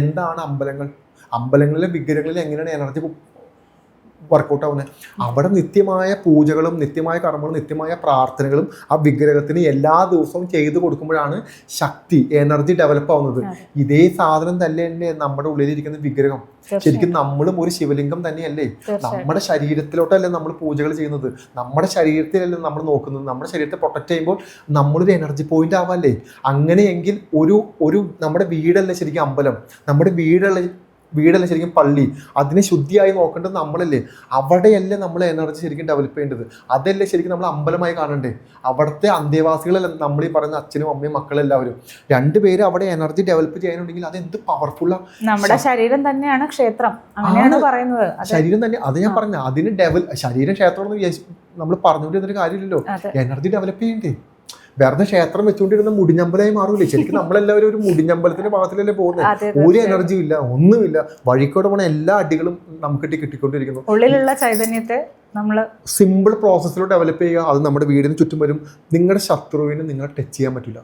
എന്താണ് അമ്പലങ്ങൾ? അമ്പലങ്ങളിലെ വിഗ്രഹങ്ങളിൽ എങ്ങനെയാണ് എനർജി വർക്കൗട്ട് ആവുന്നത്? അവിടെ നിത്യമായ പൂജകളും നിത്യമായ കർമ്മങ്ങളും നിത്യമായ പ്രാർത്ഥനകളും ആ വിഗ്രഹത്തിന് എല്ലാ ദിവസവും ചെയ്തു കൊടുക്കുമ്പോഴാണ് ശക്തി, എനർജി ഡെവലപ്പ് ആവുന്നത്. ഇതേ സാധനം തന്നെയല്ലേ നമ്മുടെ ഉള്ളിലിരിക്കുന്ന വിഗ്രഹം. ശരിക്കും നമ്മളും ഒരു ശിവലിംഗം തന്നെയല്ലേ? നമ്മുടെ ശരീരത്തിലോട്ടല്ലേ നമ്മൾ പൂജകൾ ചെയ്യുന്നത്, നമ്മുടെ ശരീരത്തിലല്ലേ നമ്മൾ നോക്കുന്നത്. നമ്മുടെ ശരീരത്തെ പ്രൊട്ടക്ട് ചെയ്യുമ്പോൾ നമ്മളൊരു എനർജി പോയിന്റ് ആവാല്ലേ? അങ്ങനെയെങ്കിൽ ഒരു നമ്മുടെ വീടല്ലേ ശരിക്കും അമ്പലം, നമ്മുടെ വീടല്ല ശരിക്കും പള്ളി. അതിനെ ശുദ്ധിയായി നോക്കേണ്ടത് നമ്മളല്ലേ? അവിടെയല്ലേ നമ്മൾ എനർജി ശരിക്കും ഡെവലപ്പ് ചെയ്യേണ്ടത്. അതല്ലേ ശരിക്കും നമ്മൾ അമ്പലമായി കാണണ്ടേ? അവിടുത്തെ അന്തേവാസികളല്ല നമ്മൾ ഈ പറയുന്ന അച്ഛനും അമ്മയും മക്കളെല്ലാവരും. രണ്ടുപേരും അവിടെ എനർജി ഡെവലപ്പ് ചെയ്യാനുണ്ടെങ്കിൽ അത് എന്ത് പവർഫുള്ളാണ്. നമ്മുടെ ശരീരം തന്നെയാണ് ക്ഷേത്രം, അങ്ങനെയാണ് പറയുന്നത്. ശരീരം തന്നെ, അത് ഞാൻ പറഞ്ഞ അതിന് ശരീരം ക്ഷേത്രം നമ്മൾ പറഞ്ഞുകൊണ്ടിരുന്നൊരു കാര്യമില്ലല്ലോ. എനർജി ഡെവലപ്പ് ചെയ്യണ്ടേ? വെറുതെ ക്ഷേത്രം വെച്ചുകൊണ്ടിരുന്ന മുടിഞ്ഞമ്പലായി മാറൂലേ? ശരിക്കും നമ്മളെല്ലാവരും ഒരു മുടിഞ്ഞമ്പലത്തിന്റെ ഭാഗത്തിലല്ലേ പോകുന്നത്. ഒരു എനർജിയും ഇല്ല, ഒന്നുമില്ല. വഴിക്കോടെ പോണ എല്ലാ അടികളും നമുക്ക് കിട്ടിക്കൊണ്ടിരിക്കുന്നു. ഉള്ളിലുള്ള ചൈതന്യത്തെ നമ്മൾ സിമ്പിൾ പ്രോസസ്സിലൂടെ ഡെവലപ്പ് ചെയ്യുക. അത് നമ്മുടെ വീടിന് ചുറ്റും വരും. നിങ്ങളുടെ ശത്രുവിന് നിങ്ങളെ ടച്ച് ചെയ്യാൻ പറ്റില്ല.